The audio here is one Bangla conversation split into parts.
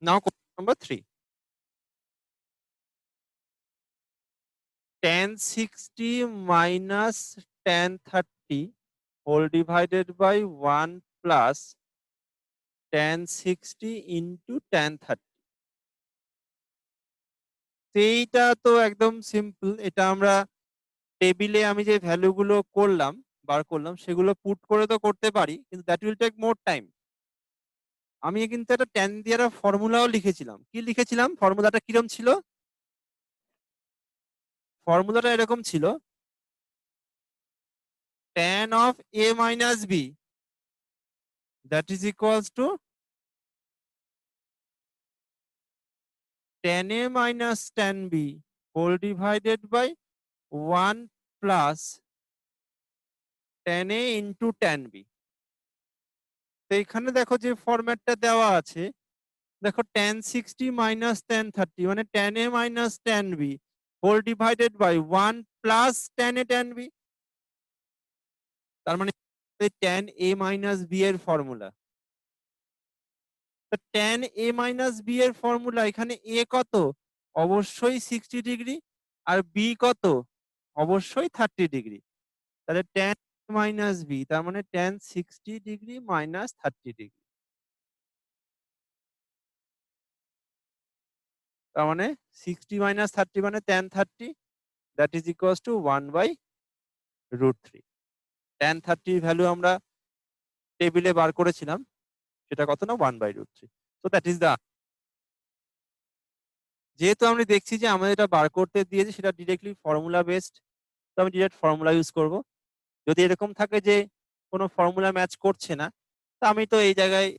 Now question number 3. Tan 60 minus tan 30 whole divided by 1 plus tan 60 into tan 30. এইটা তো একদম সিম্পল। এটা আমরা টেবিলে আমি যে ভ্যালু গুলো বার করলাম সেগুলো পুট করে তো করতে পারি, কিন্তু that will take more time. আমি কিন্তু একটা tan দিয়ে একটা ফর্মুলাও লিখেছিলাম। কি লিখেছিলাম? ফর্মুলাটা কিরকম ছিল? ফর্মুলাটা এরকম ছিল, tan of a minus b that is equals to tan a minus tan b whole divided by 1 plus tan a into tan b। তো এখানে দেখো যে ফরম্যাটটা দেওয়া আছে, দেখো tan 60 minus tan 30 মানে tan a minus tan b whole divided by 1 plus tan a tan b। তার মানে tan a minus b এর ফর্মুলা। তো tan a minus b এর ফর্মুলা, এখানে a কত? অবশ্যই 60 ডিগ্রি, আর b কত? অবশ্যই 30 ডিগ্রি। তাহলে tan মাইনাস b, তার মানে tan 60 ডিগ্রি মাইনাস 30 ডিগ্রি। তার মানে 60 মাইনাস 30 মানে tan 30, that is equals two 1/√3। tan 30 value আমরা টেবিলে বার করেছিলাম, সেটা কত না 1/√3। তো দ্যাট ইজ দা, যেহেতু আমি দেখছি যে আমাদের এটা বার করতে দিয়েছে সেটা ডিরেক্টলি ফর্মুলা বেসড, তো আমি ডিরেক্ট ফর্মুলা ইউজ করব। যদি এরকম থাকে যে কোনো ফর্মুলা ম্যাচ করছে না, তা আমি তো এই জায়গায়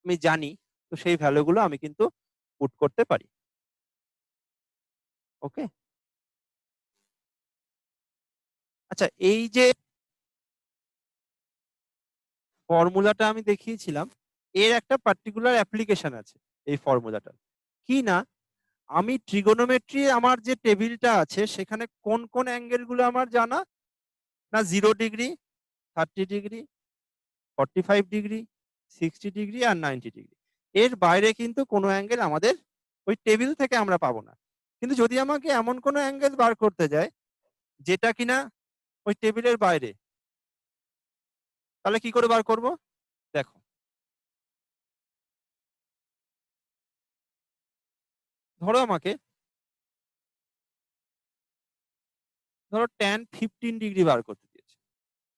আমি জানি, তো সেই ভ্যালুগুলো আমি কিন্তু পুট করতে পারি। ওকে, আচ্ছা, এই যে ফর্মুলাটা আমি দেখিয়েছিলাম, এর একটা পার্টিকুলার অ্যাপ্লিকেশন আছে এই ফর্মুলাটা। কি না, আমি ট্রিগোনোমেট্রি আমার যে টেবিলটা আছে সেখানে কোন কোন অ্যাঙ্গেল গুলো আমার জানা না, 0 ডিগ্রি, 30 ডিগ্রি, 45 ডিগ্রি, 60 ডিগ্রি আর 90 ডিগ্রি। এর বাইরে কিন্তু কোনো অ্যাঙ্গেল আমাদের ওই টেবিল থেকে আমরা পাবো না। কিন্তু যদি আমাকে এমন কোনো অ্যাঙ্গেল বার করতে যায় যেটা কিনা ওই টেবিলের বাইরে, তাহলে কি করে বার করব? দেখো, ধরো আমাকে, ধরো tan 15 ডিগ্রি বার করতে দিয়েছে,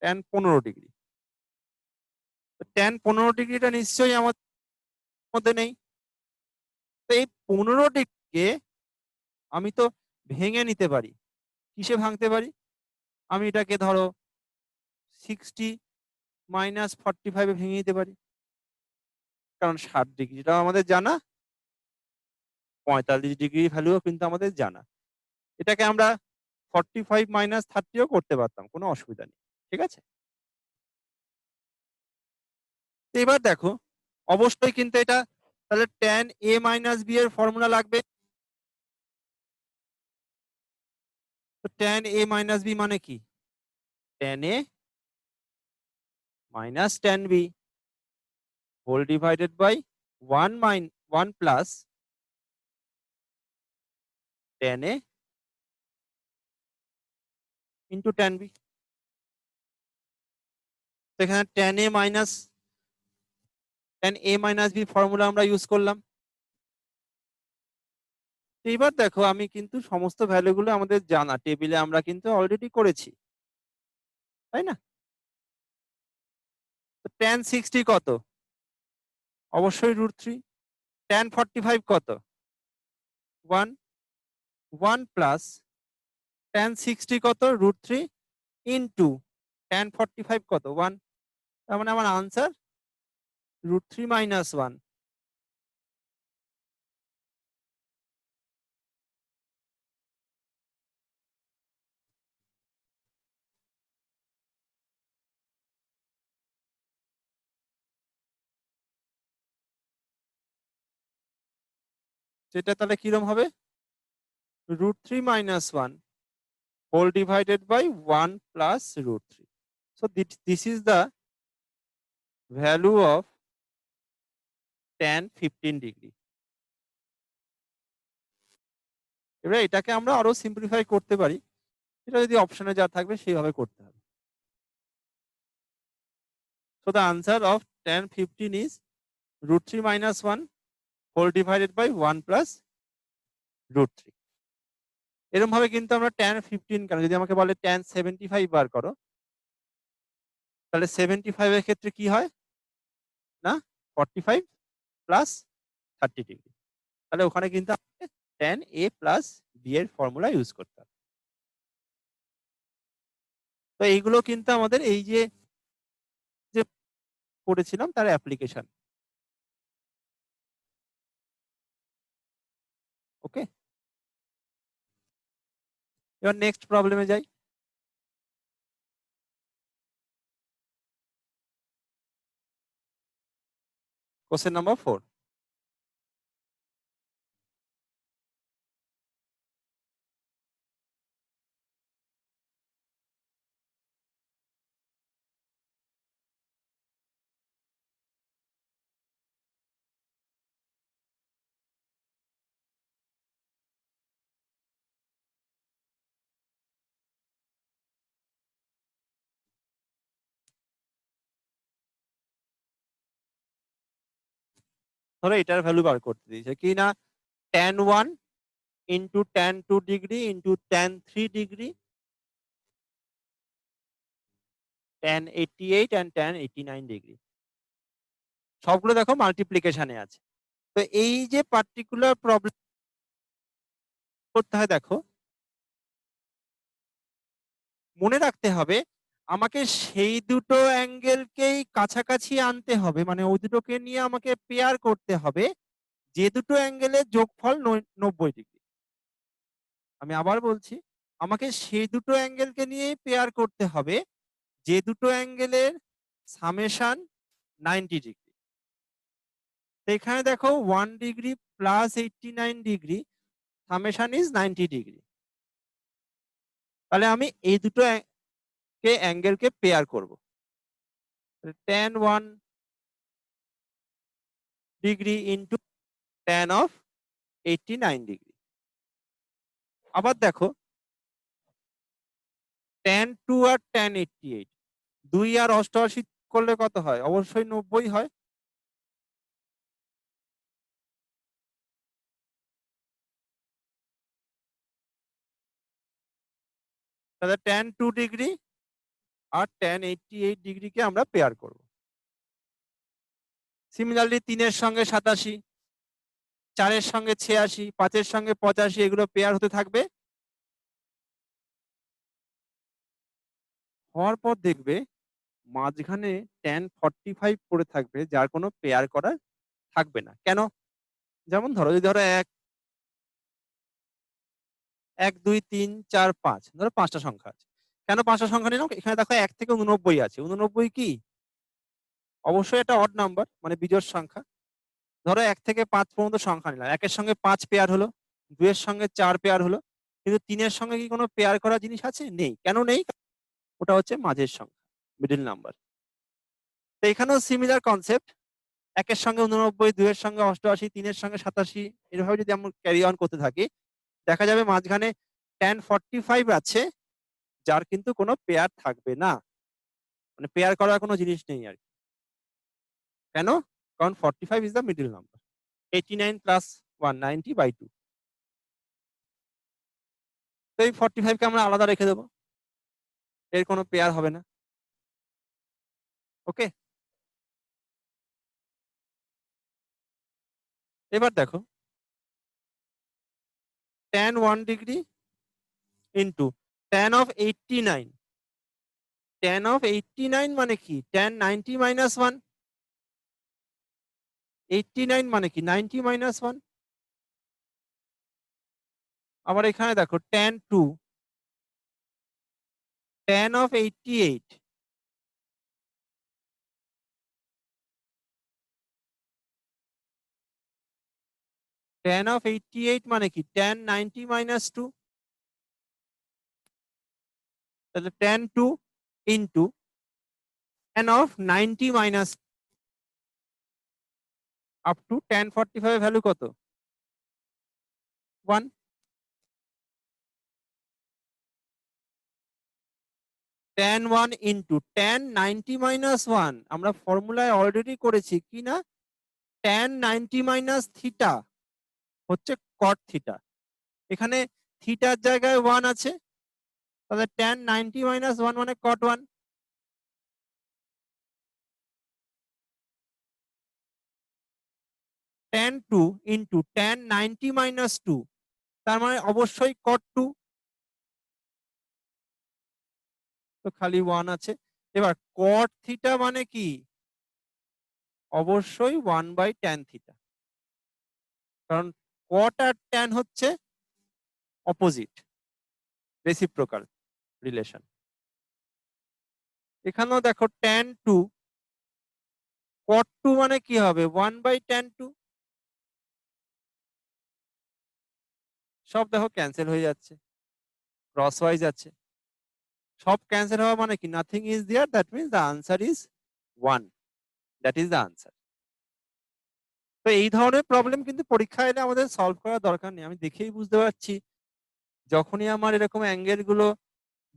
tan 15 ডিগ্রি। tan 15 ডিগ্রিটা নিশ্চয়ই আমার মধ্যে নেই। তো এই 15 ডিগ্রিকে আমি তো ভেঙে নিতে পারি। কিসে ভাঙতে পারি? আমি এটাকে ধরো 60 মাইনাস 45 এ ভেঙে নিতে পারি, কারণ 60 ডিগ্রিটাও আমাদের জানা, 45 ডিগ্রি ভ্যালুও কিন্তু আমাদের জানা। এটাকে আমরা 45 মাইনাস 30ও করতে পারতাম, কোনো অসুবিধা নেই। ঠিক আছে, তো এবার দেখো, অবশ্যই কিন্তু এটা, তাহলে tan a মাইনাস b এর ফর্মুলা লাগবে। তো tan a মাইনাস b মানে কি? tan a minus tan b whole divided by 1 plus tan a into tan b। তো এখানে tan a minus b formula আমরা ইউজ করলাম। এবার দেখো, আমি কিন্তু সমস্ত ভ্যালুগুলো আমাদের জানা, টেবিলে আমরা কিন্তু অলরেডি করেছি, তাই না? তো tan 60 কত? অবশ্যই √3। tan 45 কত? 1 1 প্লাস tan 60 কত? √3 ইন্টু tan 45 কত? 1। তার মানে আমার আনসার √3 মাইনাস 1। সেটা তাহলে কিরম হবে? √3 minus 1 whole divided by 1 plus √3. So this is the value of tan 15 degree. এবার এটাকে আমরা আরো সিম্পলিফাই করতে পারি, এটা যদি অপশনে যা থাকবে সেইভাবে করতে হবে। So the answer of tan 15 is √3 minus 1 whole divided by 1 plus √3। এরকম ভাবে কিন্তু আমরা tan 15 কেন, যদি আমাকে বলে tan 75 বার করো, তাহলে 75 এর ক্ষেত্রে কি হয় না 45 প্লাস 30 ডিগ্রি, তাহলে ওখানে কিন্তু আমাকে tan a প্লাস b এর ফর্মুলা ইউজ করতে হবে। তো এইগুলো কিন্তু আমাদের এই যে করেছিলাম তার অ্যাপ্লিকেশন। ওকে, এবার নেক্সট প্রবলেমে যাই। Question number 4। ধরো এটার ভ্যালু বার করতে দিয়েছে কি না tan 1 into tan 2 degree into tan 3 degree, tan 88 and tan 89 degree, সবগুলো দেখো মাল্টিপ্লিকেশনে আছে। তো এই যে পার্টিকুলার প্রবলেম করতে হয়, দেখো মনে রাখতে হবে আমাকে সেই দুটো অ্যাঙ্গেলকেই কাছাকাছি আনতে হবে, মানে ওই দুটোকে নিয়ে আমাকে পেয়ার করতে হবে যে দুটো অ্যাঙ্গেলের যোগফল 90 ডিগ্রি। আমি আবার বলছি, আমাকে সেই দুটো অ্যাঙ্গেলকে নিয়েই পেয়ার করতে হবে যে দুটো অ্যাঙ্গেলের সামেশন 90 ডিগ্রি। তো এখানে দেখো 1 degree plus 89 degree summation is 90 degree. তাহলে আমি এই দুটো অ্যাঙ্গেলকে পেয়ার করব। tan 1 degree into tan of 89 degree. আবার দেখো tan 2 আর tan 88, 2 আর 88 করলে কত হয়? অবশ্যই 90 হয়। তাহলে tan 2 ডিগ্রি আর tan 88 ডিগ্রিকে আমরা পেয়ার করব। সিমিলারলি 3 এর সঙ্গে 87, 4 এর সঙ্গে 86, 5 এর সঙ্গে 85 এগুলো পেয়ার হতে থাকবে। হওয়ার পর দেখবে মাঝখানে tan 45 পড়ে থাকবে, যার কোনো পেয়ার করা থাকবে না। কেন? যেমন ধরো যদি ধরো 1 2 3 4 5, ধরো 5টা সংখ্যা আছে। কেন 5টা সংখ্যা নিলাম? এখানে দেখো 1 থেকে 89 আছে। 89 কি? অবশ্যই এটা অড নাম্বার, মানে বিজোড় সংখ্যা। ধরো 1 থেকে 5 পর্যন্ত সংখ্যা নিলাম। 1 এর সঙ্গে 5 পেয়ার হলো, 2 এর সঙ্গে 4 পেয়ার হলো। কিন্তু 3 এর সঙ্গে কি কোনো পেয়ার করা জিনিস আছে? নেই। কেন নেই? ওটা হচ্ছে মাঝের সংখ্যা, মিডল নাম্বার। তো এখানেও সিমিলার কনসেপ্ট। 1 এর সঙ্গে 89, 2 এর সঙ্গে 88, 3 এর সঙ্গে 87, এভাবে যদি আমরা ক্যারি অন করতে থাকি, দেখা যাবে মাঝখানে tan 45 আছে, যার কিন্তু কোনো পেয়ার থাকবে না। মানে পেয়ার করার কোনো জিনিস নেই আর কি। কেন? কারণ 45 is the middle number. 89 plus 1 90/2। তো এই 45 কে আমরা আলাদা রেখে দেবো, এর কোনো পেয়ার হবে না। ওকে, এবার দেখো tan 1 degree into tan of 89। tan of 89 মানে কি? tan 90 minus 1। 89 মানে কি? 90 মাইনাস 1। আবার এখানে দেখো tan 2, tan of 88। tan of 88 মানে কি? tan 90 minus 2। তাহলে tan 2 into tan of 90 minus up to tan 45 এর ভ্যালু কত? 1। tan 1 ইন্টু tan 90 মাইনাস 1 আমরা ফর্মুলায় অলরেডি করেছি কি না, tan 90 মাইনাস থিটা হচ্ছে cot থিটা। এখানে থিটার জায়গায় 1 আছে, তাহলে tan 90 মাইনাস 1 মানে cot 1। tan 2 into tan 90 minus 2 তার মানে অবশ্যই cot 2, তো খালি 1 আছে। এবার cot থিটা মানে কি, অবশ্যই 1 বাই tan থিটা, কারণ cot আর tan হচ্ছে অপোজিট, রেসিপ্রোকাল রিলেশন। এখানেও দেখো tan 2 cot 2 মানে কি হবে 1 বাই tan 2, সব দেখো ক্যান্সেল হয়ে যাচ্ছে, ক্রস ওয়াইজ আছে, সব ক্যান্সেল হওয়া মানে কি nothing is there, that means the answer is 1, that is the answer. তো এই ধরনের প্রবলেম কিন্তু পরীক্ষা এলে আমাদের সলভ করার দরকার নেই, আমি দেখেই বুঝতে পারছি যখনই আমার এরকম অ্যাঙ্গেল গুলো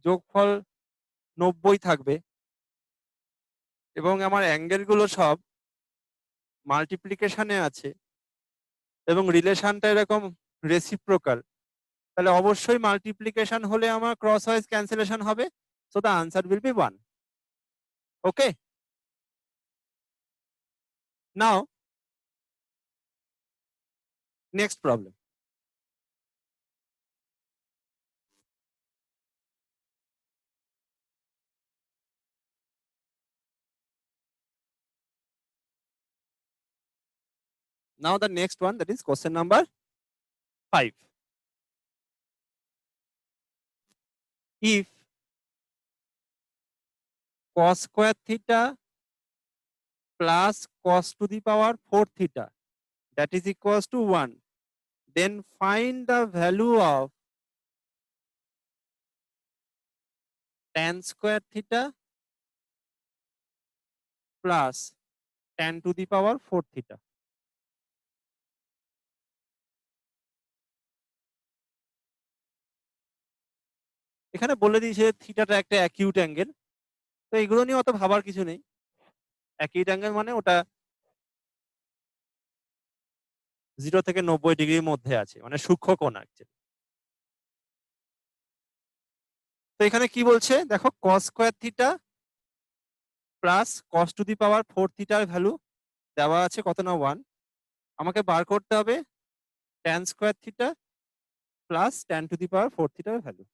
যোগফল 90 থাকবে এবং আমার অ্যাঙ্গেল গুলো সব মাল্টিপ্লিকেশনে আছে এবং রিলেশনটা এরকম রেসিপ্রোকাল, তাহলে অবশ্যই মাল্টিপ্লিকেশন হলে আমার ক্রস ওয়াইজ ক্যান্সেলেশন হবে, so the answer will be 1। Okay, now next problem. Now the next one, that is question number 5. If cos square theta plus cos to the power 4 theta that is equals to 1, then find the value of tan square theta plus tan to the power 4 theta. এখানে বলে দিয়েছে থিটাটা একটা অ্যাকিউট অ্যাঙ্গেল, তো এগুলো নিয়ে অত ভাবার কিছু নেই। অ্যাকিউট অ্যাঙ্গেল মানে ওটা 0 থেকে 90 ডিগ্রির মধ্যে আছে, মানে সূক্ষ্ম কোণ আছে। তো এখানে কি বলছে দেখো, cos square theta plus cos to the power 4 থিটার ভ্যালু দেওয়া আছে কত না 1, আমাকে বার করতে হবে tan square theta plus tan to the power 4 থিটার ভ্যালু।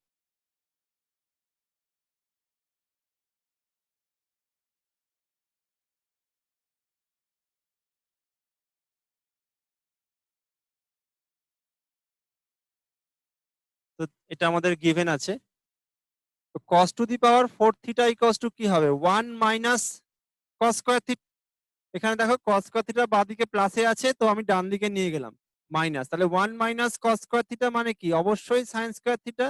তো এটা আমাদের গিভেন আছে, তো cos to the power 4 theta equals to কি হবে 1 মাইনাস cos স্কয়ার থিটা। এখানে দেখো cos স্কয়ার থিটা বাঁদিকে প্লাসে আছে, তো আমি ডান দিকে নিয়ে গেলাম মাইনাস, তাহলে 1 মাইনাস cos স্কয়ার থিটা মানে কি অবশ্যই sin স্কয়ার থিটা।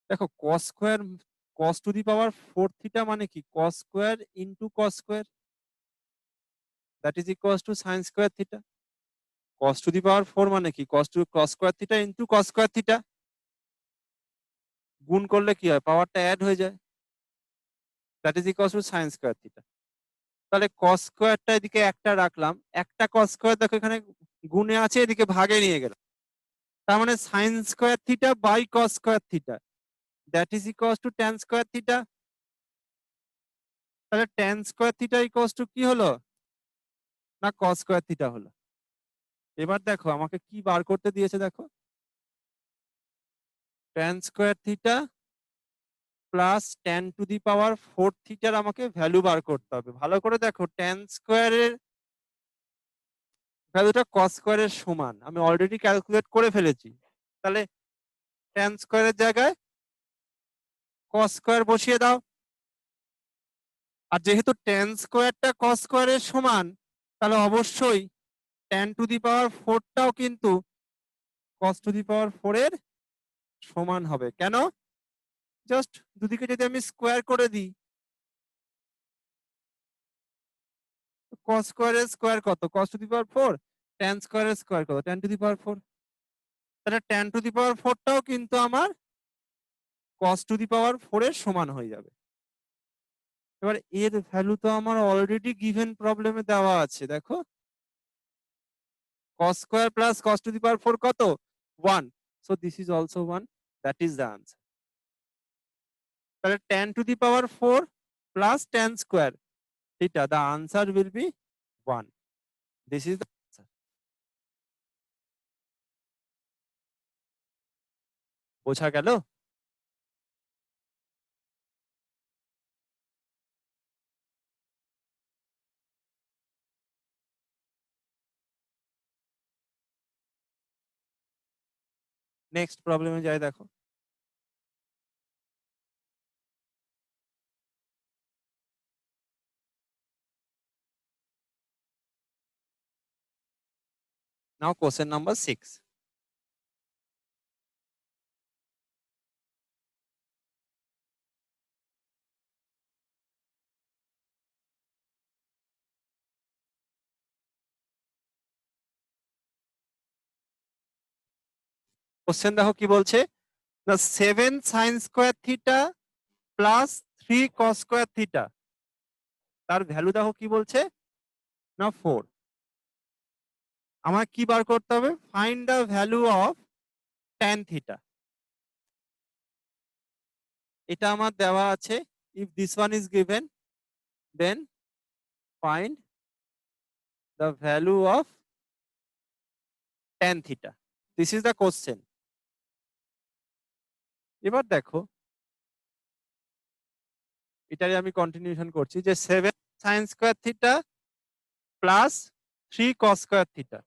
দেখো cos square cos to the power 4 theta মানে কি cos square into cos square, that is equals to sin square theta. cos to the power 4 মানে কি cos square theta into cos square theta, গুণ করলে কি হয় পাওয়ারটা অ্যাড হয়ে যায়, that is equals to sin square theta. তাহলে cos স্কয়ারটা এদিকে একটা রাখলাম, একটা cos স্কয়ার দেখো এখানে গুণে আছে, এদিকে ভাগে নিয়ে গেলাম, তার মানে sin square theta by cos square theta that is equals to tan square theta. তাহলে tan square theta equals to কি হলো না cos স্কয়ার থিটা হলো। এবার দেখো আমাকে কি বার করতে দিয়েছে, দেখো tan square theta plus tan to the power 4 থিটার আমাকে ভ্যালু বার করতে হবে। ভালো করে দেখো tan স্কয়ারের ভ্যালুটা cos স্কয়ারের সমান, আমি অলরেডি ক্যালকুলেট করে ফেলেছি, তাহলে tan স্কয়ারের জায়গায় cos স্কয়ার বসিয়ে দাও। আর যেহেতু tan স্কয়ারটা cos স্কয়ারের সমান, তাহলে অবশ্যই tan টু দি পাওয়ার 4 টাও কিন্তু cos টু দি পাওয়ার 4 এর সমান হবে। কেন, জাস্ট দুদিকে যদি আমি স্কয়ার করে দিই, cos স্কয়ারের স্কয়ার কত cos to the power 4, tan স্কয়ারের স্কয়ার কত tan টু দি পাওয়ার 4, তাহলে tan টু দি পাওয়ার 4 টাও কিন্তু আমার cos টু দি পাওয়ার 4 এর সমান হয়ে যাবে। এবার এর ভ্যালু তো আমার অলরেডি গিভেন প্রবলেমে দেওয়া আছে, দেখো cos square plus cos to the power 4 কত? 1. So this is also 1. That is the answer. তাহলে tan to the power 4 plus tan square theta, the answer will be 1. This is the answer. বোঝা গেল? নেক্সট প্রবলেমে যাই, দেখো now question number 6. কোশ্চেন দেখো কি বলছে, the 7 sin square theta plus 3 cos square theta, তার ভ্যালু দেখো কি বলছে না 4। আমার কি বার করতে হবে? Find the value of tan theta. এটা আমার দেওয়া আছে, if this one is given then find the value of tan theta. This is the question. এবার দেখো এটারই আমি কন্টিনিউশন করছি যে 7 sin square theta plus 3 cos square theta,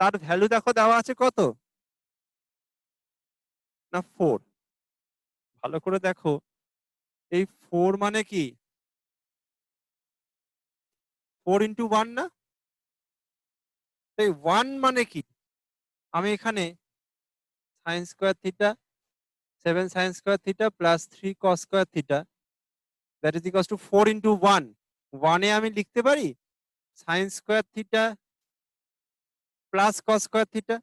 তার ভ্যালু দেখো দেওয়া আছে কত না 4। ভালো করে দেখো এই 4 মানে কি 4 ইন্টু 1 না? এই 1 মানে কি, আমি এখানে sin square theta 7 sin square theta plus 3 cos square theta that is equals to 4 into 1. 1 এ আমি লিখতে পারি sin square theta plus cos square theta,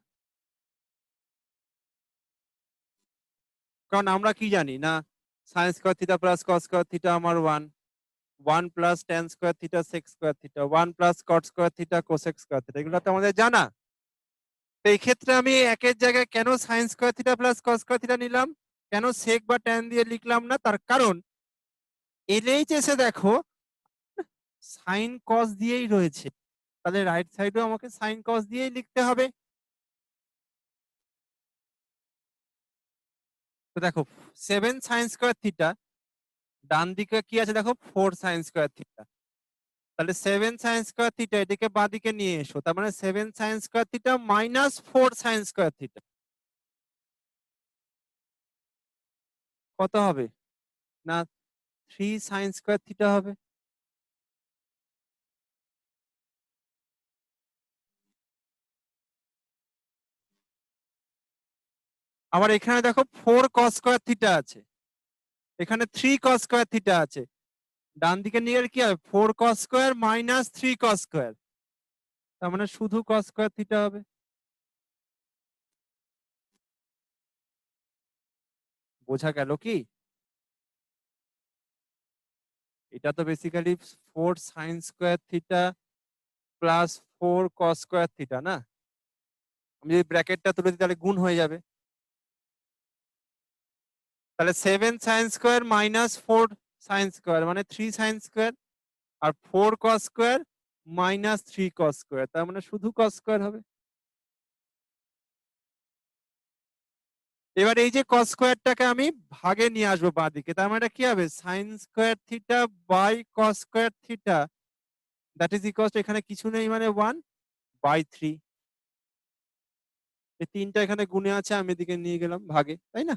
কারণ আমরা কি জানি না sin square theta plus cos square theta আমার 1, 1 plus tan square theta sec square theta, 1 plus cot square theta cosec square theta, এগুলো তো আমাদের জানা। তো এই ক্ষেত্রে আমি একের জায়গায় কেন sin square theta plus cos square theta নিলাম, কেন sec বা tan দিয়ে লিখলাম না, তার কারণ LHS এ দেখো sin cos দিয়েই রয়েছে, তাহলে রাইট সাইডেও আমাকে sin cos দিয়েই লিখতে হবে। তো দেখো 7 sin স্কয়ার থিটা, ডান দিকে কি আছে দেখো 4 sin স্কয়ার থিটা, তাহলে 7 sin স্কয়ার থিটা এটাকে বাঁ দিকে নিয়ে এসো, তার মানে 7 sin square theta minus 4 sin square theta কত হবে না 3 sin স্কয়ার থিটা হবে। আবার এখানে দেখো 4 cos স্কয়ার থিটা আছে, এখানে 3 cos স্কয়ার থিটা আছে, ডান দিকে নিয়ে গেলে কি হবে 4 cos square minus 3 cos square, তার মানে শুধু cos স্কয়ার থিটা হবে। বোঝা গেল কি? এটা তো basically 4 sin square theta plus 4 cos square theta না, আমি যদি ব্র্যাকেটটা তুলে দিই তাহলে গুণ হয়ে যাবে, তাহলে 7 sin square minus 4 sin square মানে 3 sin স্কয়ার, আর 4 cos square minus 3 cos square, তার মানে শুধু cos স্কয়ার হবে। এবার এই যে cos স্কয়ারটাকে আমি ভাগে নিয়ে আসবো বাঁ দিকে, তার মানে এটা কি হবে sin square theta by cos square theta that is equals to, এখানে কিছু নেই মানে 1 বাই 3, এই তিনটা এখানে গুণে আছে, আমি এদিকে নিয়ে গেলাম ভাগে, তাই না?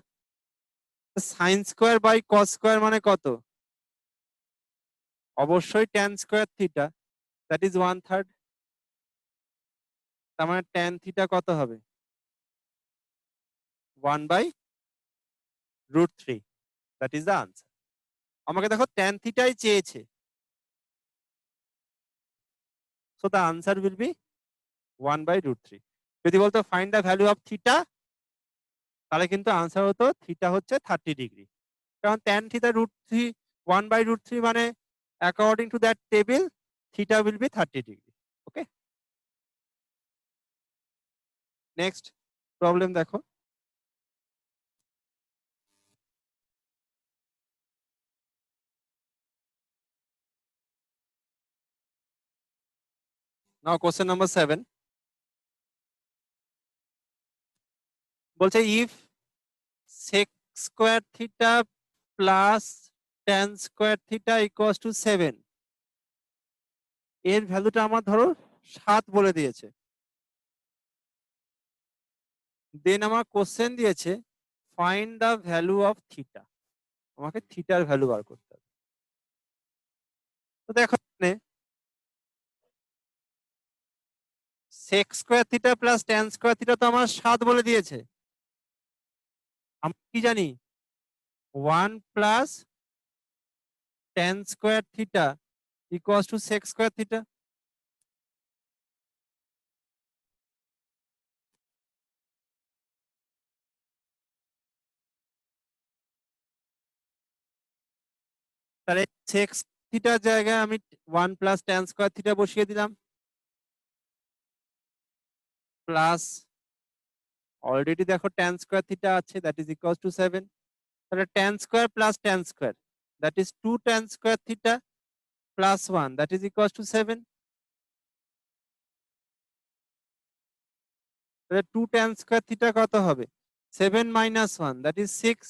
sin square by cos square মানে কত? অবশ্যই tan square theta that is 1/3, তার মানে tan থিটা কত হবে 1/√3, দ্যাট ইজ দ্য আনসার। আমাকে দেখো tan থিটাই চেয়েছে, so the answer will be 1/√3। যদি বলতো find the value of theta, তাহলে কিন্তু আনসার হতো থিটা হচ্ছে 30 ডিগ্রি, কারণ tan থিটা √3 1/√3 মানে according to that table theta will be 30 degree. Okay, next problem দেখো। নাও কোশ্চেন নাম্বার 7 বলছে if sec square theta plus tan square theta equals two 7, এর ভ্যালুটা আমার ধরো 7 বলে দিয়েছে। দেন আমার কোশ্চেন দিয়েছে find the value of theta, আমাকে থিটার ভ্যালু বার করতে হবে। তো দেখো sec square theta plus tan square theta তো আমার 7 বলে দিয়েছে। আমরা কি জানি 1 plus tan square theta equals two sec square theta. তাহলে sec থিটার জায়গায় আমি 1 প্লাস tan স্কোয়ার থিটা বসিয়ে দিলাম, প্লাস অলরেডি দেখো tan স্কোয়ার থিটা আছে, দ্যাট ইজ ইকুয়ালস টু 7। তাহলে tan square plus tan square, that is 2 tan square theta plus 1, that is equals two 7। তাহলে 2 tan স্কোয়ার থিটা কত হবে? 7 মাইনাস 1, দ্যাট ইজ 6।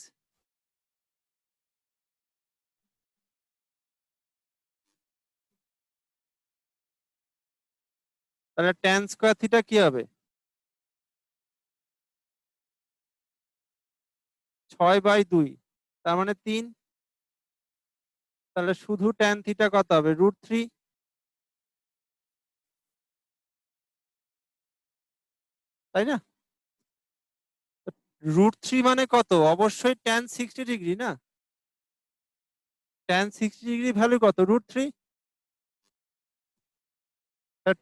তাহলে tan স্কোয়ার থিটা কি হবে? 6/2, তার মানে 3। তাহলে শুধু tan থিটা কত হবে? √3, তাই না? √3 মানে কত? অবশ্যই tan 60 ডিগ্রি না? tan 60 ডিগ্রি ভ্যালু কত? √3।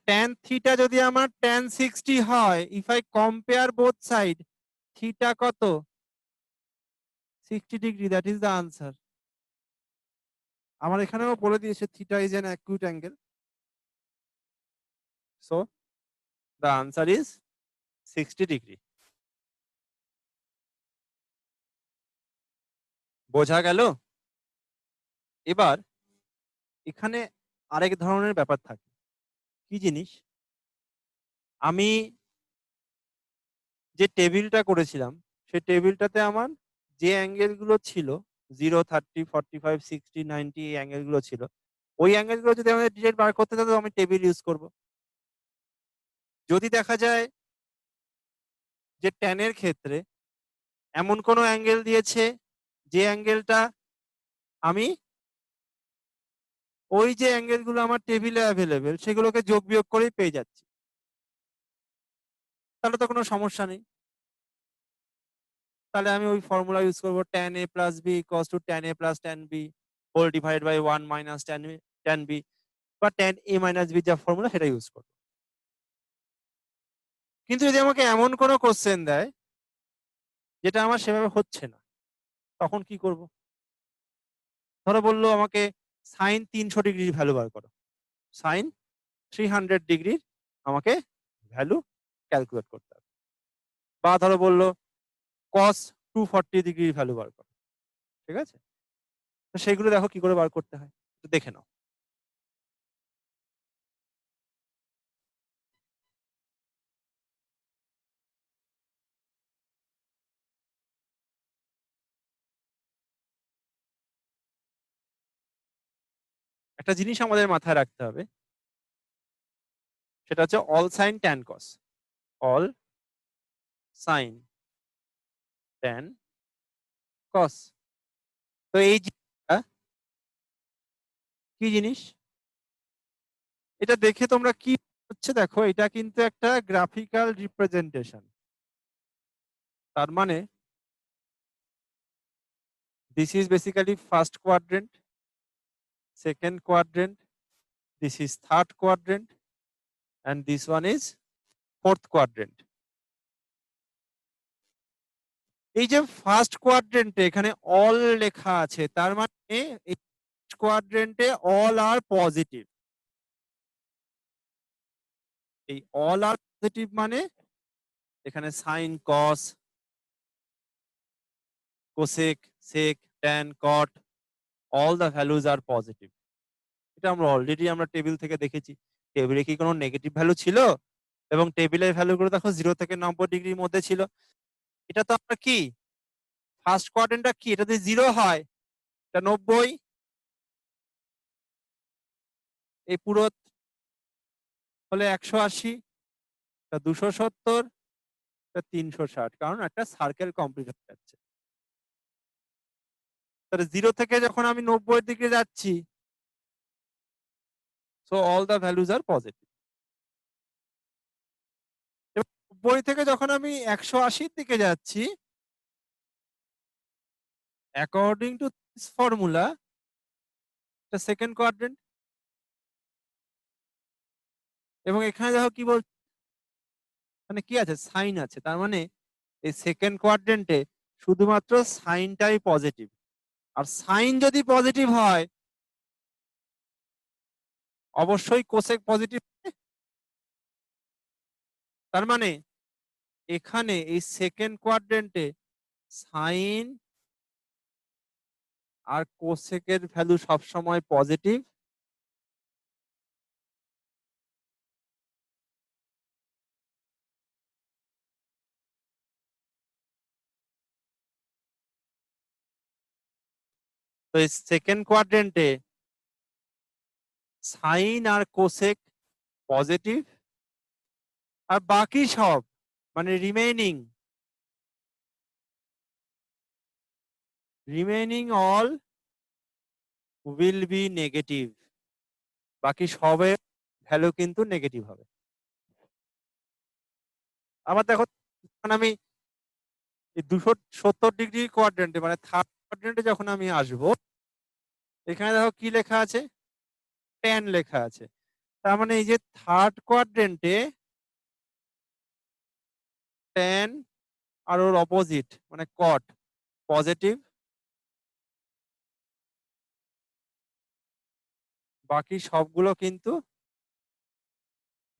tan থিটা যদি আমার tan 60 হয়, if I compare both side, theta কত? 60 degree, that is the answer. আমার এখানেও বলে দিয়েছে theta is an acute angle, so the answer is 60 degree. বোঝা গেল? এবার এখানে আরেক ধরনের ব্যাপার থাকে। কি জিনিস? আমি যে টেবিলটা করেছিলাম সেই টেবিলটাতে আমার যে অ্যাঙ্গেল গুলো ছিল 0, 30, 45, 60, 90, এই অ্যাঙ্গেল গুলো ছিল, ওই অ্যাঙ্গেল গুলো যদি আমাদের ডিরেক্ট বার করতে হতো আমি টেবিল ইউজ করব। যদি দেখা যায় যে ট্যানের ক্ষেত্রে এমন কোনো অ্যাঙ্গেল দিয়েছে যে অ্যাঙ্গেলটা আমি ওই যে অ্যাঙ্গেল গুলো আমার টেবিলে অ্যাভেলেবেল সেগুলোকে যোগ বিয়োগ করেই পেয়ে যাচ্ছি, তাহলে তো কোনো সমস্যা নেই। তাহলে আমি ওই ফর্মুলা ইউজ করবো tan a plus B equals to tan a plus tan b whole divide by 1 minus tan b, বা tan a মাইনাস বি যা ফর্মুলা সেটা ইউজ করবো। কিন্তু যদি আমাকে এমন কোনো কোশ্চেন দেয় যেটা আমার সেভাবে হচ্ছে না, তখন কি করব? ধরো বললো আমাকে সাইন 300 ডিগ্রির ভ্যালু বার করো, সাইন 300 ডিগ্রির আমাকে ভ্যালু ক্যালকুলেট করতে হবে। বা ধরো বললো কস 240 ডিগ্রির ভ্যালু বার করো, ঠিক আছে? তো সেইগুলো দেখো কি করে বার করতে হয়, একটু দেখে নাও। একটা জিনিস আমাদের মাথায় রাখতে হবে, সেটা হচ্ছে অল সাইন ট্যান কস, অল সাইন ট্যান কস। তো এই জিনিসটা কি জিনিস? এটা দেখে তোমরা কি হচ্ছে দেখো, এটা কিন্তু একটা গ্রাফিক্যাল রিপ্রেজেন্টেশন। তার মানে this is basically first quadrant, second quadrant, this is third quadrant, and this one is fourth quadrant. এই যে ফার্স্ট কোয়াড্রেন্টে এখানে অল লেখা আছে, তার মানে এই কোয়াড্রেন্টে অল আর পজিটিভ। এই অল আর পজিটিভ মানে এখানে sine, cos, cosec, sec, tan, cot, all the values are positive. এটা আমরা অলরেডি টেবিল থেকে দেখেছি। টেবিলে কি কোনো নেগেটিভ ভ্যালু ছিল? এবং টেবিলের ভ্যালুগুলো দেখো 0 থেকে 90 ডিগ্রির মধ্যে ছিল। এটা তো আমরা কি ফার্স্ট কোয়াড্রেন্টটা কি? এটা যদি 0 হয় এটা 90, এই পুরো হলে 180, এটা 270, এটা 360, কারণ একটা সার্কেল কমপ্লিট হয়ে যাচ্ছে। তাহলে 0 থেকে যখন আমি 90 এর দিকে যাচ্ছি, so all the values are positive. 90 থেকে যখন আমি 180 এর দিকে যাচ্ছি, অ্যাকর্ডিং টু দিস ফর্মুলা, এটা সেকেন্ড কোয়াড্রেন্ট। এবং এখানে দেখো কি বল, মানে কি আছে? সাইন আছে, তার মানে এই সেকেন্ড কোয়াড্রেন্টে শুধুমাত্র সাইনটাই পজিটিভ। আর সাইন যদি পজিটিভ হয় অবশ্যই কোসেক পজিটিভ। তার মানে এখানে এই সেকেন্ড কোয়াড্রেন্টে সাইন আর কোসেকের ভ্যালু সবসময় পজিটিভ। তো এই সেকেন্ড কোয়াড্রেন্টে সাইন আর কোসেক পজিটিভ, আর বাকি সব মানে remaining all will be negative. বাকি সবের ভ্যালু কিন্তু নেগেটিভ হবে। আবার দেখো, যখন আমি 270 ডিগ্রি কোয়াড্রেন্টে মানে থার্ড কোয়াড্রেন্টে যখন আমি আসব, এখানে দেখো কি লেখা আছে? ট্যান লেখা আছে। তার মানে এই যে থার্ড কোয়াড্রেন্টে ট্যান আর ওর অপোজিট মানে কট পজিটিভ, বাকি সবগুলো কিন্তু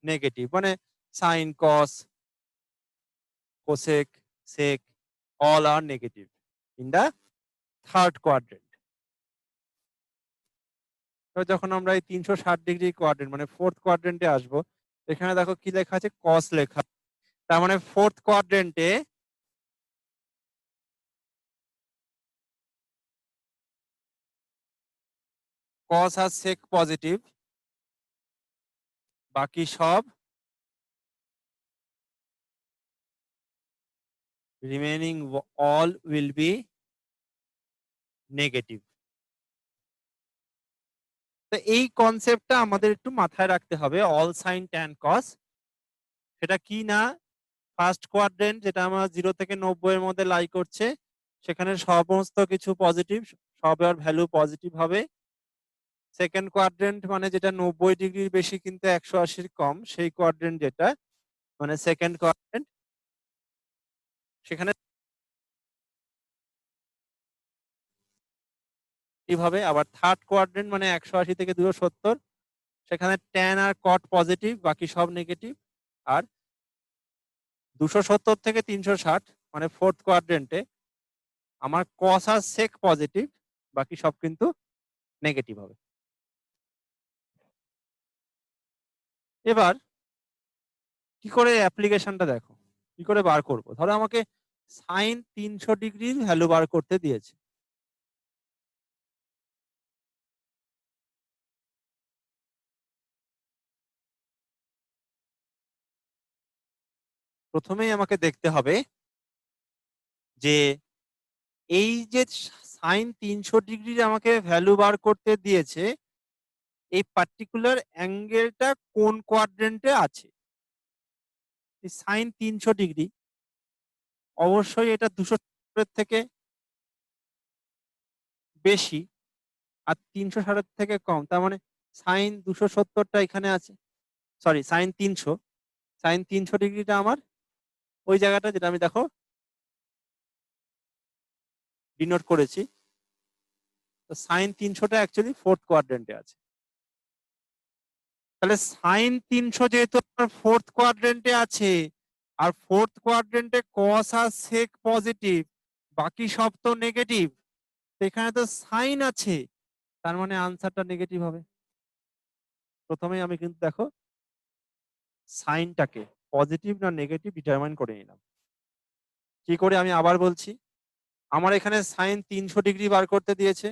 নেগেটিভ। মানে sine, cos, cosec, sec, all are negative in the third quadrant. তো যখন আমরা এই 360 ডিগ্রি কোয়াড্রেন্ট মানে ফোর্থ কোয়াড্রেন্টে আসবো, এখানে দেখো কি লেখা আছে? কস লেখা। তার মানে ফোর্থ কোয়াড্রেন্টে কস আর সেক পজিটিভ, বাকি সব remaining all will be negative. তো এই কনসেপ্টটা আমাদের একটু মাথায় রাখতে হবে। অল সাইন ট্যান কস, সেটা কি না? ফার্স্ট কোয়াড্রেন্ট যেটা আমার 0 থেকে 90 এর মধ্যে লাই করছে, সেখানে সমস্ত কিছু পজিটিভ, সবার ভ্যালু পজিটিভ হবে। সেকেন্ড কোয়াড্রেন্ট মানে যেটা 90 ডিগ্রির বেশি কিন্তু 180 কম, সেই কোয়াড্রেন্ট যেটা মানে সেকেন্ড কোয়াড্রেন্ট, সেখানে কিভাবে। আবার থার্ড কোয়াড্রেন্ট মানে 180 থেকে 270, সেখানে ট্যান আর কট পজিটিভ, বাকি সব নেগেটিভ। আর 270 থেকে 360 মানে ফোর্থ কোয়াড্রেন্টে আমার কস আর সেক পজিটিভ, বাকি সব কিন্তু নেগেটিভ হবে। এবার কি করে অ্যাপ্লিকেশনটা দেখো, কি করে বার করব? ধরো আমাকে সাইন 300 ডিগ্রির ভ্যালু বার করতে দিয়েছে। প্রথমেই আমাকে দেখতে হবে যে এই যে সাইন 300 ডিগ্রির আমাকে ভ্যালু বার করতে দিয়েছে, এই পার্টিকুলার অ্যাঙ্গেলটা কোন কোয়াড্রেন্টে আছে। এই সাইন 300 ডিগ্রি অবশ্যই এটা 270 থেকে বেশি আর 360 থেকে কম। তার মানে সাইন 270টা এখানে আছে, সরি সাইন 300, সাইন 300 ডিগ্রিটা আমার ওই জায়গাটা যেটা আমি দেখো ডিনোট করেছি। তো সাইন 300টা অ্যাকচুয়ালি ফোর্থ কোয়াড্রেন্টে আছে। তাহলে সাইন 300 যেহেতু আমার ফোর্থ কোয়াড্রেন্টে আছে, আর ফোর্থ কোয়াড্রেন্টে কস আর সেক পজিটিভ, বাকি সব তো নেগেটিভ, এখানে তো সাইন আছে, তার মানে আনসারটা নেগেটিভ হবে। প্রথমেই আমি কিন্তু দেখো সাইনটাকে পজিটিভ না নেগেটিভ ডিটারমাইন করে নিলাম। কি করে আমি আবার বলছি, আমার এখানে সাইন 300 ডিগ্রি বার করতে দিয়েছে।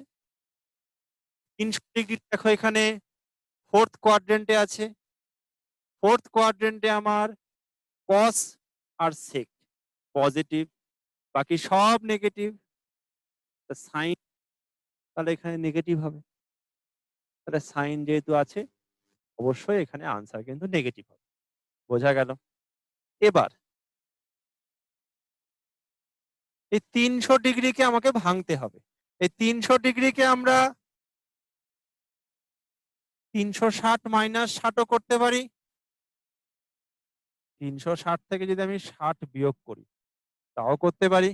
300 ডিগ্রি দেখো এখানে ফোর্থ কোয়াড্রেন্টে আছে। ফোর্থ কোয়াড্রেন্টে আমার কস আর সেক পজিটিভ, বাকি সব নেগেটিভ। সাইন তাহলে এখানে নেগেটিভ হবে। তাহলে সাইন যেহেতু আছে, অবশ্যই এখানে আনসার কিন্তু নেগেটিভ হবে। বোঝা গেল? এবার এই 300 ডিগ্রিকে আমাকে ভাঙতে হবে। এই 300 ডিগ্রিকে আমরা 360 মাইনাস 60ও করতে পারি। 360 থেকে যদি আমি 60 বিয়োগ করি তাও করতে পারি।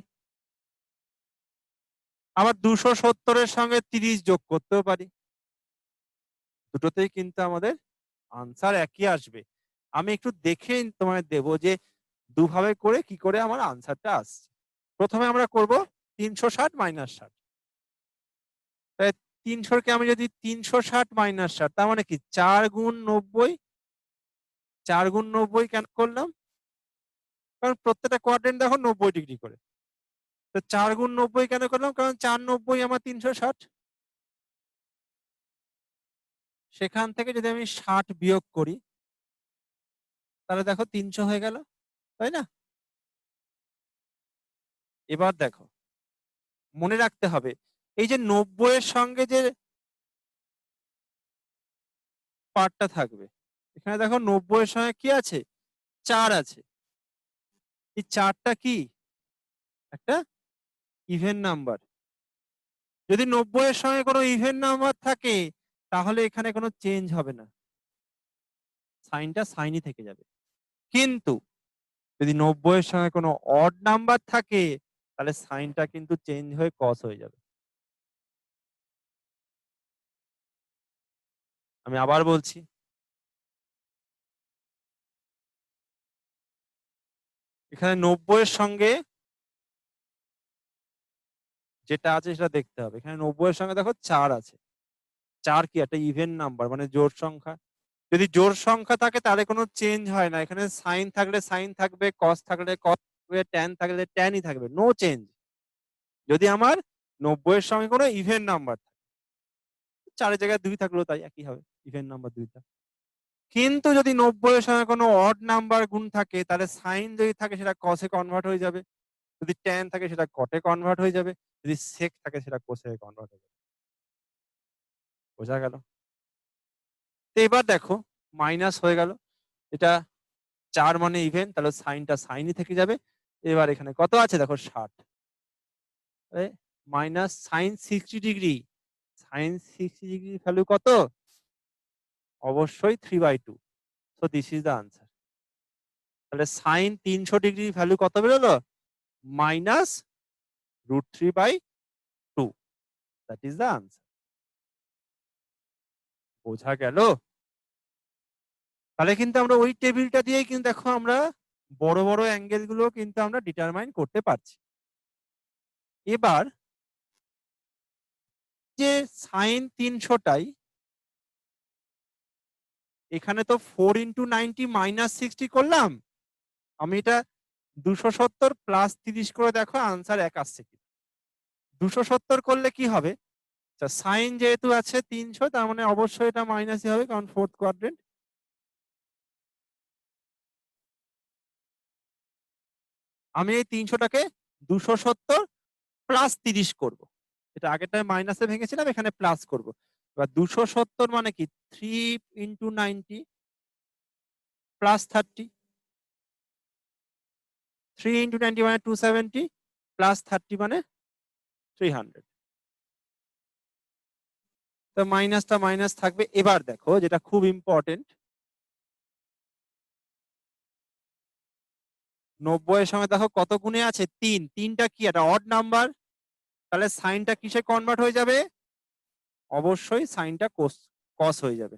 আবার 270-এর সঙ্গে 30 যোগ করতেও পারি। দুটোতেই কিন্তু আমাদের আনসার একই আসবে। আমি একটু দেখে তোমায় দেব যে দুভাবে করে কি করে আমার আনসারটা আসছে। প্রথমে আমরা করব 360 মাইনাস 60। তাই 300-কে আমি যদি 360 মাইনাস 60, তার মানে কি 4 গুণ 90। 4 গুণ 90 কেন করলাম? কারণ প্রত্যেকটা কোয়াড্রেন্ট দেখো 90 ডিগ্রি করে। তো 4 গুণ 90 কেন করলাম? কারণ 4 90 আমার 360। সেখান থেকে যদি আমি 60 বিয়োগ করি তাহলে দেখো 300 হয়ে গেল, তাই না? এবার দেখো, মনে রাখতে হবে এই যে 90-এর সঙ্গে যে পার্টটা থাকবে, এখানে দেখো 90-এর সঙ্গে কি আছে? 4 আছে। এই 4টা কি? একটা ইভেন নাম্বার। যদি 90-এর সঙ্গে কোনো ইভেন নাম্বার থাকে তাহলে এখানে কোনো চেঞ্জ হবে না, সাইনটা সাইনই থেকে যাবে। কিন্তু যদি 90-এর সঙ্গে কোনো অড নাম্বার থাকে তাহলে সাইনটা কিন্তু চেঞ্জ হয়ে কস হয়ে যাবে। আমি আবার বলছি, এখানে 90-এর সঙ্গে যেটা আছে সেটা দেখতে হবে। এখানে 90-এর সঙ্গে দেখো 4 আছে। 4 কি? একটা ইভেন নাম্বার, মানে জোড় সংখ্যা। যদি জোড় সংখ্যা থাকে তাহলে কোনো চেঞ্জ হয় না। এখানে সাইন থাকলে সাইন থাকবে, কস থাকলে কস থাকবে, ট্যান থাকলে ট্যানই থাকবে, নো চেঞ্জ। যদি আমার 90-এর সঙ্গে কোনো ইভেন নাম্বার থাকে, 4-এর জায়গায় 2 থাকলেও তাই একই হবে, ইভেন নাম্বার 2টা। কিন্তু যদি 90-এর সঙ্গে কোনো অড নাম্বার গুণ থাকে তাহলে সাইন যদি থাকে সেটা কসে কনভার্ট হয়ে যাবে, যদি ট্যান থাকে সেটা কটে কনভার্ট হয়ে যাবে, যদি সেক থাকে সেটা কোসে কনভার্ট হয়ে যাবে। বোঝা গেল? তো এবার দেখো মাইনাস হয়ে গেল, এটা 4 মানে ইভেন, তাহলে সাইনটা সাইনই থেকে যাবে। এবার এখানে কত আছে দেখো 60, minus sine 60 degree. Sine 60 degree value কত? অবশ্যই 3/2। So this is the answer. তাহলে সাইন 300 ডিগ্রি ভ্যালু কত বেরোলো? Minus √3/2। That is the answer. বোঝা গেল? তাহলে কিন্তু আমরা ওই টেবিলটা দিয়েই কিন্তু দেখো আমরা বড় বড় অ্যাঙ্গেল গুলো কিন্তু আমরা ডিটারমাইন করতে পারছি। এবার যে সাইন 300টাই এখানে তো 4 × 90 - 60 করলাম। আমি এটা 270 + 30 করে দেখো আনসার এক আসছে কি। 270 করলে কি হবে? সাইন যেহেতু আছে 300, তার মানে অবশ্যই এটা মাইনাসই হবে, কারণ ফোর্থ কোয়াড্রেন্ট। আমি এই 300টাকে 270 + 30 করব। এটা আগেরটায় মাইনাসে ভেঙেছিলাম, এখানে প্লাস করব। এবার 270 মানে কি? 3 × 90 + 30। 3 × 90 মানে 270, + 30 মানে 300। তো মাইনাসটা মাইনাস থাকবে। এবার দেখো যেটা খুব ইম্পর্টেন্ট, 90 এর সঙ্গে দেখো কত গুণে আছে? 3। 3টা কি? একটা অড নাম্বার। তাহলে সাইনটা কিসে কনভার্ট হয়ে যাবে? অবশ্যই সাইনটা কস হয়ে যাবে।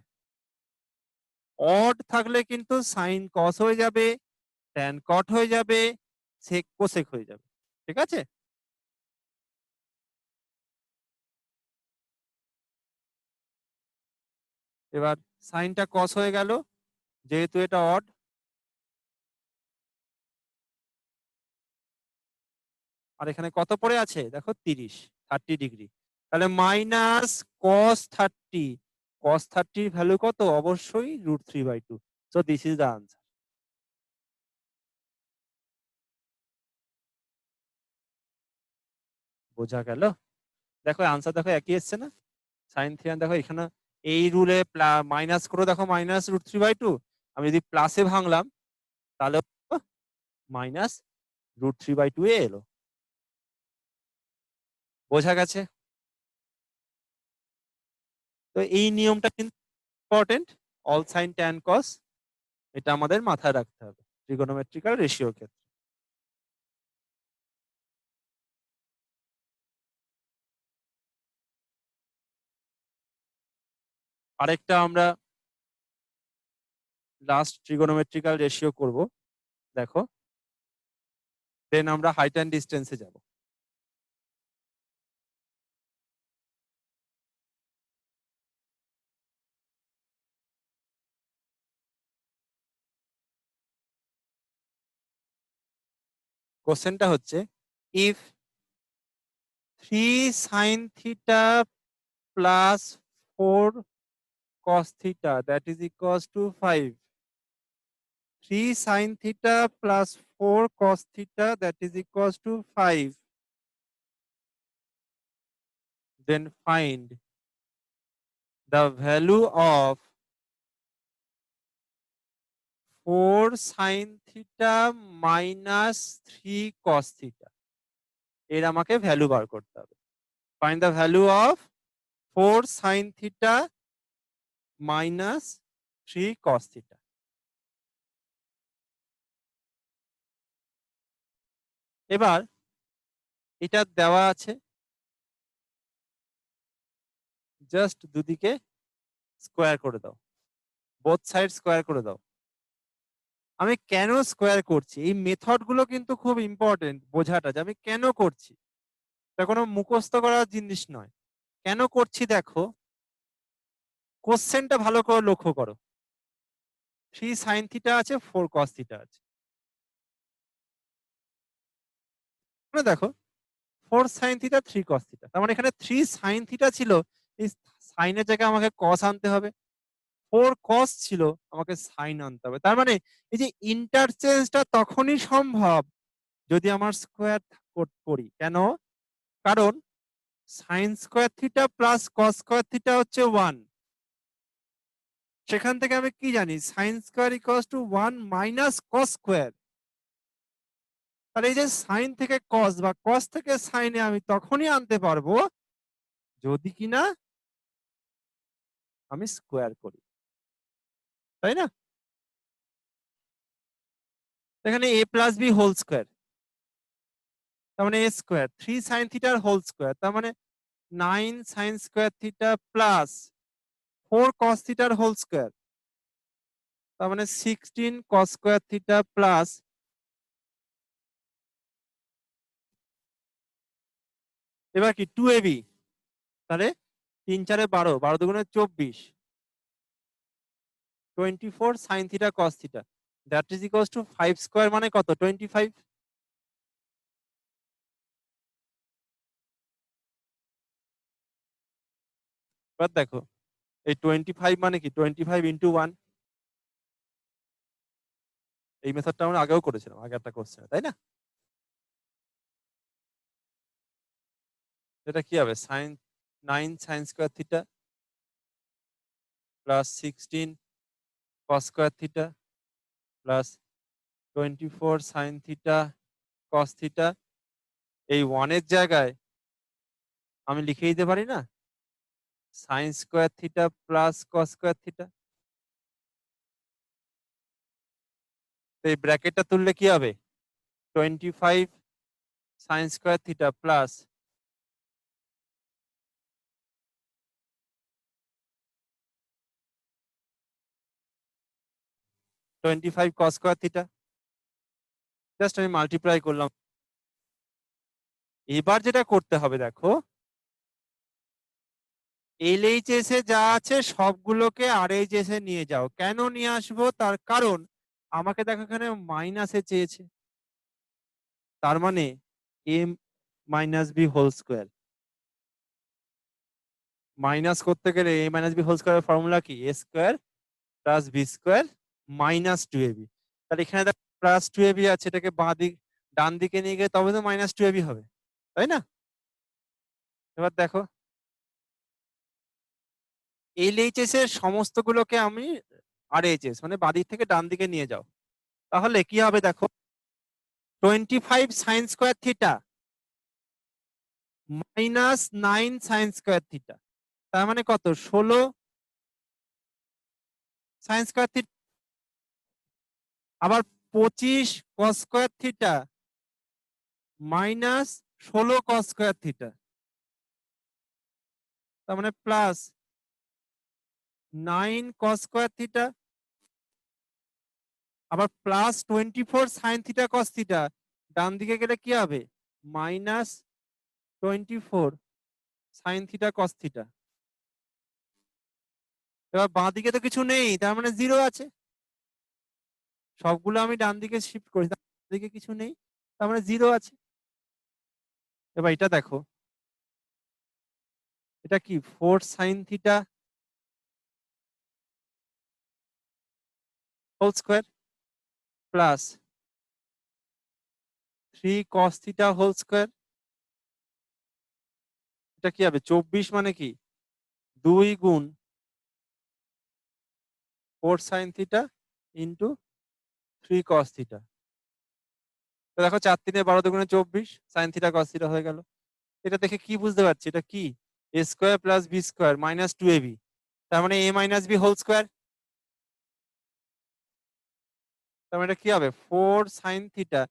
অড থাকলে কিন্তু সাইন কস হয়ে যাবে, ট্যান কট হয়ে যাবে, সেক কোসেক হয়ে যাবে। ঠিক আছে? এবার সাইনটা কস হয়ে গেল যেহেতু এটা অড। আর এখানে কত পড়ে আছে দেখো 30 ডিগ্রি। তাহলে মাইনাস কস 30। কস 30 ভ্যালু কত? অবশ্যই √3/2। So this is the answer. বোঝা গেল? দেখো আনসার দেখো একই এসছে না? সাইন থিটান দেখো এখানে এই রুলে মাইনাস করে দেখো -√3/2। আমি যদি প্লাসে ভাঙলাম তাহলে -√3/2 এ এলো। বোঝা গেছে? তো এই নিয়মটা কিন্তু ইম্পর্টেন্ট। অল সাইন ট্যান কস, এটা আমাদের মাথায় রাখতে হবে ট্রিগোনোমেট্রিক্যাল রেশিওর ক্ষেত্রে। আরেকটা আমরা লাস্ট ট্রিগোনোমেট্রিক্যাল রেশিও করব, দেখো। দেন আমরা হাইট অ্যান্ড ডিস্টেন্সে যাব। কোশ্চেনটা হচ্ছে if 3 sin theta plus 4 cos theta that is equals to 5. 3 sin theta plus 4 cos theta that is equals to 5. Then find the value of 4 sin theta minus 3 cos theta. এর আমাকে ভ্যালু বার করতে হবে। Find the value of 4 sin theta minus 3 cos theta. এবার এটা দেওয়া আছে, জাস্ট দুদিকে স্কোয়ার করে দাও, বোথ সাইড স্কোয়ার করে দাও। আমি কেন স্কোয়ার করছি, এই মেথড গুলো কিন্তু খুব ইম্পর্টেন্ট বোঝাটা, যে আমি কেন করছি। এটা কোনো মুখস্থ করার জিনিস নয়। কেন করছি দেখো, কোশ্চেনটা ভালো করে লক্ষ্য করো। 3 sin থিটা আছে, 4 cos থিটা আছে। দেখো 4 sin থিটা 3 cos থিটা, তার মানে এখানে 3 sin থিটা ছিল, এই সাইনের জায়গায় আমাকে cos আনতে হবে। 4 cos ছিল, আমাকে সাইন আনতে হবে। তার মানে এই যে ইন্টারচেঞ্জটা তখনই সম্ভব যদি আমার স্কোয়ার করি। কেন? কারণ sign square theta plus cos square theta হচ্ছে 1। সেখান থেকে আমি কি জানি, sine square equals two 1 minus cos square. তাহলে এই যে সাইন থেকে কস বা কস থেকে সাইনে আমি তখনই আনতে পারবো যদি কিনা আমি স্কোয়ার করি, তাই না? এখানে a plus B whole square, তার মানে a স্কোয়ার, 3 সাইন থিটার হোল স্কোয়ার, তার মানে 9 sine square theta plus 4 cos থিটার হোল স্কোয়ার, তার মানে 16 কস স্কোয়ার থিটা প্লাস, এবার কি 2ab, তাহলে 3 4 12, 12 দুগুণে 24, 24 sine theta cos theta that is equals two 5 square, মানে কত? 25। এবার দেখো এই 25 মানে কি 25 ইন্টু 1। এই মেথডটা আমরা আগেও করেছিলাম, আগে একটা কোশ্চেন, তাই না? এটা কি হবে? Sine 9 sine square theta plus 16 cos square theta plus 24 sine theta cos theta. এই 1 এর জায়গায় আমি লিখে দিতে পারি না sine square theta plus cos square theta. তো এই ব্র্যাকেটটা তুললে কি হবে? 25 sine square theta plus 25 cos square theta, just আমি মাল্টিপ্লাই করলাম। এবার যেটা করতে হবে দেখো, LHS এ যা আছে সবগুলোকে RHS এ নিয়ে যাও। কেন নিয়ে আসবো? তার কারণ আমাকে দেখো এখানে মাইনাসে চেয়েছে, তার মানে a minus B whole square. Minus করতে গেলে a মাইনাস বি হোল স্কোয়ারের ফর্মুলা কি? a square plus B square minus 2ab। তাহলে এখানে দেখো প্লাস 2ab আছে, এটাকে ডান দিকে নিয়ে গেলে তবে তো মাইনাস 2ab হবে, তাই না? এবার দেখো LHS এর সমস্তগুলোকে আমি RHS মানে বাদিক থেকে ডান দিকে নিয়ে যাও, তাহলে কি হবে দেখো, 25 sine square theta minus 9 sine square theta, তার মানে কত? 16 সাইন স্কোয়ার থিটা। আবার 25 cos square theta minus 16 cos square theta, তার মানে প্লাস 9 কস স্কোয়ার থিটা। আবার plus 24 sine theta cos theta, ডান দিকে গেলে কি হবে? Minus 24 sine theta cos theta. এবার বাঁ দিকে তো কিছু নেই, তার মানে 0 আছে। সবগুলো আমি ডান দিকে শিফট করি, ডান দিকে কিছু নেই, তার মানে 0 আছে। এবার এটা দেখো, এটা কি 4 sine theta whole square plus 3 cos theta whole square. এটা কি হবে? 24 মানে কি 2 গুণ 4 sine theta into 3 cos theta. তো দেখো 4 3 12 দুগুণে 24 সাইন থিটা কস থিটা হয়ে গেল। এটা দেখে কি বুঝতে পারছি? এটা কি? a square plus B square minus 2ab, তার মানে a minus B whole square. তার মানে এটা কি হবে? 4 sine theta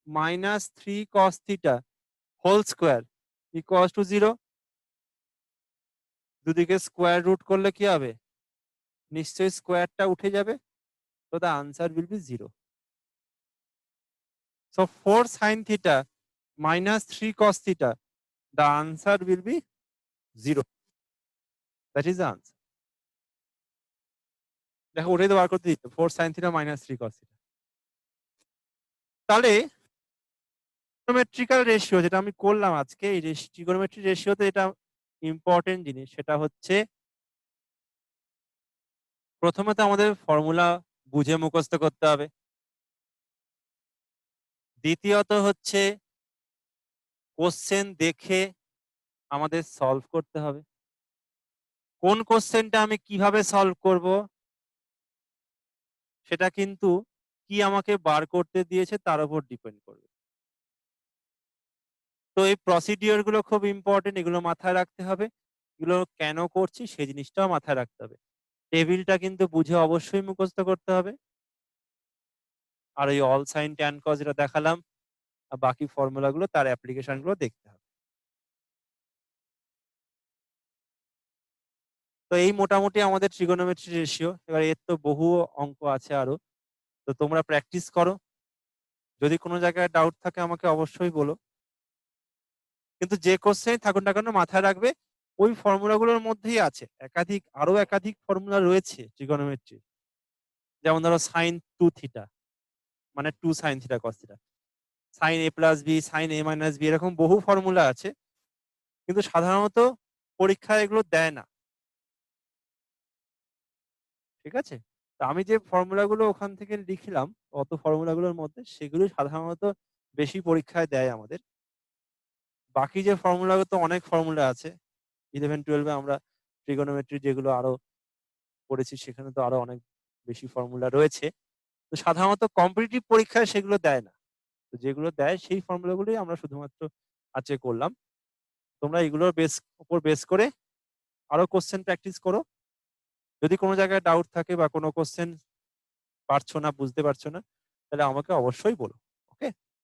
minus 3 cos theta whole square equals to 0। দুদিকে স্কোয়ার রুট করলে কি হবে? নিশ্চয়ই স্কোয়ারটা উঠে যাবে, তো the answer will be 0। So 4 sine theta minus 3 cos theta, the answer will be 0. That is the answer. দেখো ওটাই তো বার করতে দিচ্ছে, 4 sin theta minus 3 cos theta। তাহলে ট্রিগোনোমেট্রিক্যাল রেশিও যেটা আমি করলাম আজকে, এই ট্রিগোনোমেট্রি রেশিওতে এটা ইম্পর্টেন্ট জিনিস, সেটা হচ্ছে প্রথমে তো আমাদের ফর্মুলা বুঝে মুখস্থ করতে হবে। দ্বিতীয়ত হচ্ছে কোশ্চেন দেখে আমাদের সলভ করতে হবে। কোন কোশ্চেনটা আমি কিভাবে সলভ করব সেটা কিন্তু কি আমাকে বার করতে দিয়েছে তার উপর ডিপেন্ড করবে। তো এই প্রসিডিওর গুলো খুব ইম্পর্টেন্ট, এগুলো মাথায় রাখতে হবে। এগুলো কেন করছি সেই জিনিসটাও মাথায় রাখতে হবে। টেবিলটা কিন্তু বুঝে অবশ্যই মুখস্থ করতে হবে। আর ওই অল সাইন ট্যান কজ যেটা দেখালাম, আর বাকি ফর্মুলা গুলো তার অ্যাপ্লিকেশন গুলো দেখতে হবে। তো এই মোটামুটি আমাদের ট্রিগোনোমেট্রি রেশিও। এবার এর তো বহু অঙ্ক আছে আরো, তো তোমরা প্র্যাকটিস করো। যদি কোনো জায়গায় ডাউট থাকে আমাকে অবশ্যই বলো। কিন্তু যে কোশ্চেন থাকুন না কেন মাথায় রাখবে ওই ফর্মুলাগুলোর মধ্যেই আছে, আরো একাধিক ফর্মুলা রয়েছে ট্রিগোনোমেট্রি। যেমন ধরো সাইন 2 থিটা মানে 2 sine theta cos theta, sine a plus B, sine a minus B, এরকম বহু ফর্মুলা আছে, কিন্তু সাধারণত পরীক্ষায় এগুলো দেয় না। ঠিক আছে? তো আমি যে ফর্মুলাগুলো ওখান থেকে লিখলাম অত ফর্মুলাগুলোর মধ্যে, সেগুলো সাধারণত বেশি পরীক্ষায় দেয় আমাদের। বাকি যে ফর্মুলাগুলো, তো অনেক ফর্মুলা আছে 11 12-এ আমরা ট্রিগোনোমেট্রি যেগুলো আরো পড়েছি সেখানে তো আরো অনেক বেশি ফর্মুলা রয়েছে। তো সাধারণত কম্পিটিটিভ পরীক্ষায় সেগুলো দেয় না। তো যেগুলো দেয় সেই ফর্মুলাগুলোই আমরা শুধুমাত্র আজকে করলাম। তোমরা এগুলোর উপর বেস করে আরো কোশ্চেন প্র্যাকটিস করো। যদি কোনো জায়গায় ডাউট থাকে বা কোনো কোশ্চেন পারছো না, বুঝতে পারছো না, তাহলে আমাকে অবশ্যই বলো।